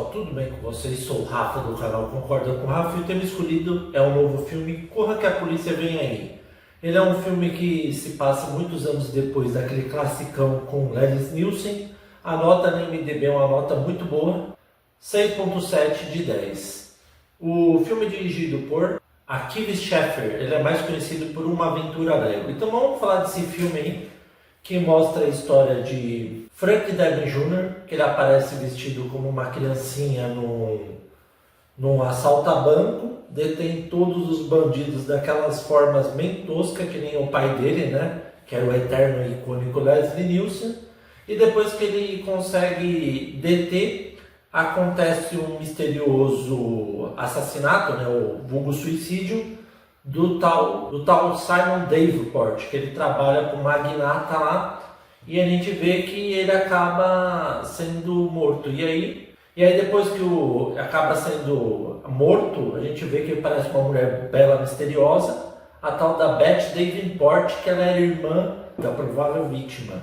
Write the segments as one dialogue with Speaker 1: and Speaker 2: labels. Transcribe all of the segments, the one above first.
Speaker 1: pessoal, tudo bem com vocês? Sou o Rafa do canal Concorda com o Rafa e o tema escolhido é um novo filme, Corra que a Polícia Vem Aí. Ele é um filme que se passa muitos anos depois daquele classicão com Leslie Nielsen. A nota na IMDb é uma nota muito boa, 6.7 de 10. O filme é dirigido por Akiva Schaffer, ele é mais conhecido por Uma Aventura Lego. Então vamos falar desse filme aí, que mostra a história de Frank Drebin Jr., que ele aparece vestido como uma criancinha num assalto a banco, detém todos os bandidos daquelas formas bem toscas, que nem o pai dele, né? Que era o eterno e icônico Leslie Nielsen. E depois que ele consegue deter, acontece um misterioso assassinato, né? O vulgo suicídio, do tal Simon Davenport, que ele trabalha com um magnata lá, e a gente vê que ele acaba sendo morto. E aí depois que acaba sendo morto, a gente vê que ele parece uma mulher bela, misteriosa, a tal da Beth Davenport, que ela era irmã da provável vítima.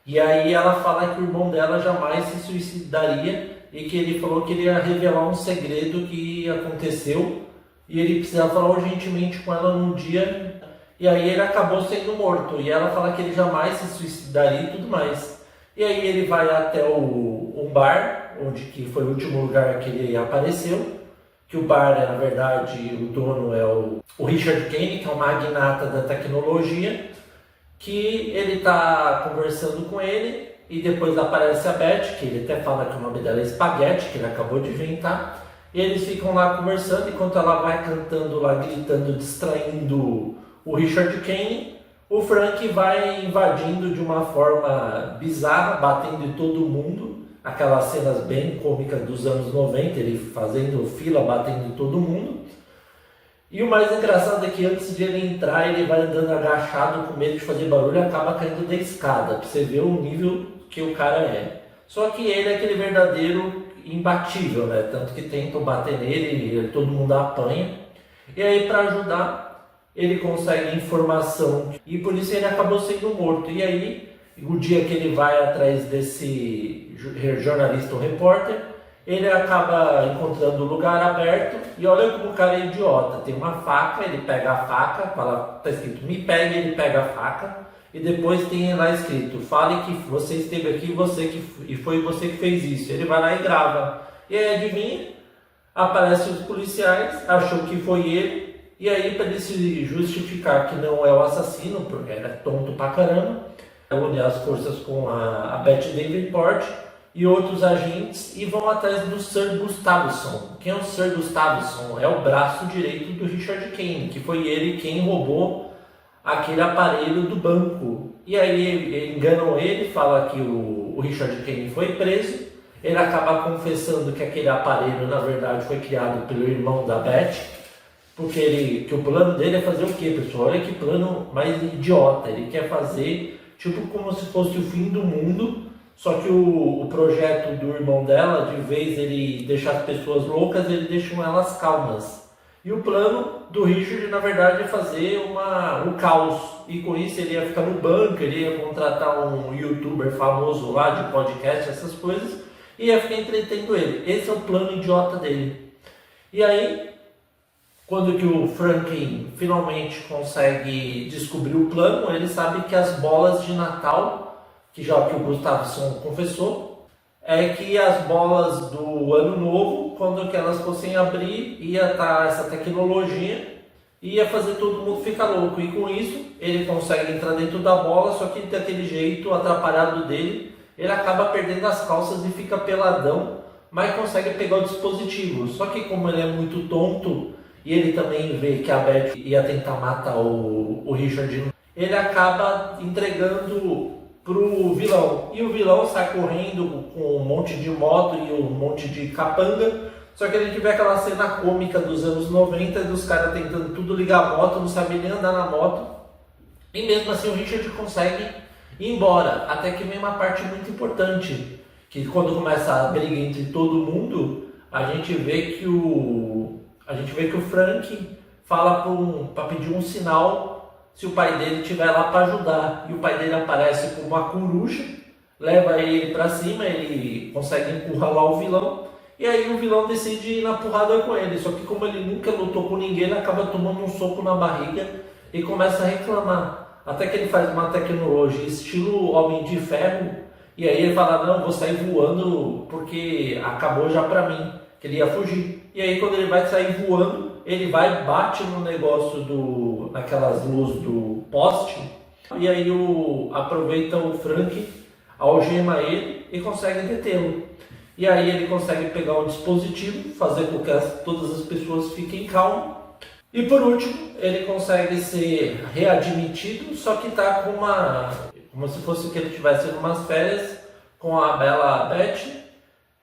Speaker 1: E aí ela fala que o irmão dela jamais se suicidaria e que ele falou que ele ia revelar um segredo que aconteceu e ele precisava falar urgentemente com ela num dia, e aí ele acabou sendo morto. E ela fala que ele jamais se suicidaria e tudo mais. E aí ele vai até um bar, que foi o último lugar que ele apareceu, que o bar na verdade, o dono é o Richard Kane, que é um magnata da tecnologia, que ele está conversando com ele, e depois aparece a Beth, que ele até fala que o nome dela é Spaghetti, que ele acabou de inventar. E eles ficam lá conversando, enquanto ela vai cantando lá, gritando, distraindo o Richard Kane. O Frank vai invadindo de uma forma bizarra, batendo em todo mundo. Aquelas cenas bem cômicas dos anos 90, ele fazendo fila, batendo em todo mundo. E o mais engraçado é que antes de ele entrar, ele vai andando agachado, com medo de fazer barulho, e acaba caindo da escada, pra você ver o nível que o cara é. Só que ele é aquele verdadeiro imbatível, né? Tanto que tentam bater nele e todo mundo apanha. E aí, para ajudar, ele consegue informação e por isso ele acabou sendo morto. E aí, o dia que ele vai atrás desse jornalista ou repórter, ele acaba encontrando um lugar aberto e olha como o cara é idiota. Tem uma faca, ele pega a faca, fala, tá escrito me pegue, ele pega a faca. E depois tem lá escrito, fale que você esteve aqui e foi você que fez isso. Ele vai lá e grava. E aí adivinha, aparecem os policiais, achou que foi ele. E aí para ele se justificar que não é o assassino, porque ele é tonto pra caramba, une as forças com a Beth Davenport e outros agentes e vão atrás do Sir Gustafsson. Quem é o Sir Gustafsson? É o braço direito do Richard Kane, que foi ele quem roubou aquele aparelho do banco. E aí enganam ele, fala que o Richard Kane foi preso, ele acaba confessando que aquele aparelho na verdade foi criado pelo irmão da Beth, porque que o plano dele é fazer o quê, pessoal? Olha que plano mais idiota, ele quer fazer tipo como se fosse o fim do mundo, só que o projeto do irmão dela, de vez ele deixar as pessoas loucas, ele deixa elas calmas. E o plano do Richard, na verdade, é fazer um caos. E com isso ele ia ficar no banco, ele ia contratar um youtuber famoso lá de podcast, essas coisas, e ia ficar entretendo ele. Esse é o plano idiota dele. E aí, quando que o Franklin finalmente consegue descobrir o plano, ele sabe que as bolas de Natal, que já que o Gustafsson confessou, é que as bolas do ano novo, quando que elas fossem abrir, ia estar essa tecnologia e ia fazer todo mundo ficar louco. E com isso, ele consegue entrar dentro da bola, só que daquele jeito atrapalhado dele, ele acaba perdendo as calças e fica peladão, mas consegue pegar o dispositivo. Só que como ele é muito tonto, e ele também vê que a Beth ia tentar matar o Richard, ele acaba entregando pro vilão, e o vilão sai correndo com um monte de moto e um monte de capanga. Só que a gente vê aquela cena cômica dos anos 90 dos caras tentando tudo ligar a moto, não sabem nem andar na moto, e mesmo assim o Richard consegue ir embora, até que vem uma parte muito importante, que quando começa a briga entre todo mundo, a gente vê que o Frank fala para pedir um sinal se o pai dele estiver lá para ajudar. E o pai dele aparece com uma coruja, leva ele para cima, ele consegue encurralar o vilão E aí o vilão decide ir na porrada com ele. Só que como ele nunca lutou com ninguém, ele acaba tomando um soco na barriga e começa a reclamar. Até que ele faz uma tecnologia estilo Homem de Ferro. E aí ele fala, não, vou sair voando porque acabou já pra mim. Que ele ia fugir. E aí quando ele vai sair voando, ele vai, bate no negócio naquelas luzes do poste. E aí aproveita o Frank, algema ele e consegue detê-lo. E aí ele consegue pegar um dispositivo, fazer com que todas as pessoas fiquem calmas. E por último, ele consegue ser readmitido, só que está com como se fosse que ele estivesse em umas férias com a Bella Beth.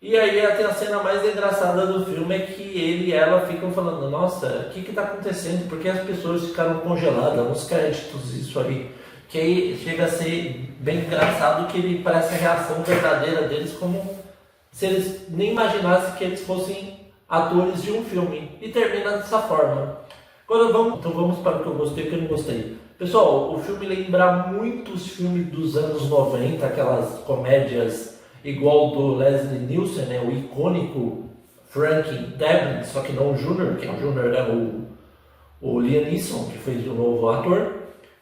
Speaker 1: E aí tem a cena mais engraçada do filme, é que ele e ela ficam falando, nossa, o que está acontecendo? Por que as pessoas ficaram congeladas nos créditos, isso aí? Que aí chega a ser bem engraçado, que ele parece a reação verdadeira deles, como se eles nem imaginassem que eles fossem atores de um filme. E termina dessa forma. Então vamos para o que eu gostei e o que eu não gostei. Pessoal, o filme lembra muitos filmes dos anos 90, aquelas comédias igual do Leslie Nielsen, né, o icônico Frank Drebin, só que não o Júnior, que o Júnior é o Liam Neeson, que fez o novo ator,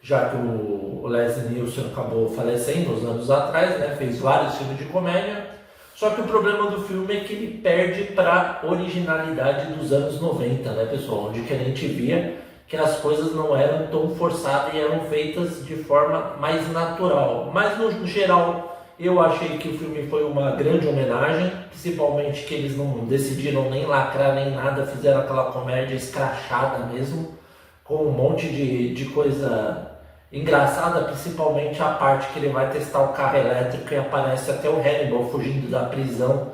Speaker 1: já que o Leslie Nielsen acabou falecendo uns anos atrás, né, fez vários filmes de comédia. Só que o problema do filme é que ele perde para a originalidade dos anos 90, né, pessoal? Onde que a gente via que as coisas não eram tão forçadas e eram feitas de forma mais natural. Mas, no geral, eu achei que o filme foi uma grande homenagem, principalmente que eles não decidiram nem lacrar nem nada, fizeram aquela comédia escrachada mesmo, com um monte de coisa engraçada, principalmente a parte que ele vai testar o carro elétrico e aparece até o Hannibal fugindo da prisão,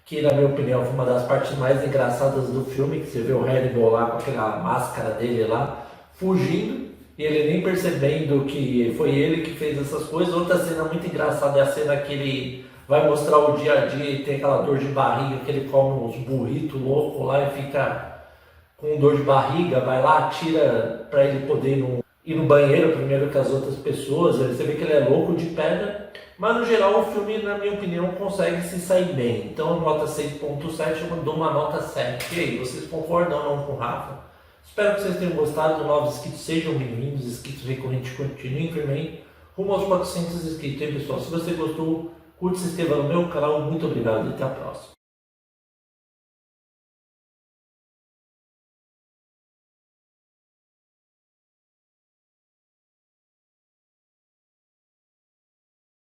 Speaker 1: que na minha opinião foi uma das partes mais engraçadas do filme, que você vê o Hannibal lá com aquela máscara dele lá, fugindo, e ele nem percebendo que foi ele que fez essas coisas. Outra cena muito engraçada é a cena que ele vai mostrar o dia a dia e tem aquela dor de barriga, que ele come uns burritos loucos lá e fica com dor de barriga, vai lá, tira para ele poder ir no banheiro primeiro que as outras pessoas. Você vê que ele é louco de pedra, mas no geral o filme, na minha opinião, consegue se sair bem. Então, nota 6.7, eu dou uma nota 7. E aí, vocês concordam ou não com o Rafa? Espero que vocês tenham gostado. Novos inscritos sejam bem-vindos, inscritos recorrentes continuem firme rumo aos 400 inscritos, hein, pessoal? Se você gostou, curte, se inscreva no meu canal. Muito obrigado e até a próxima.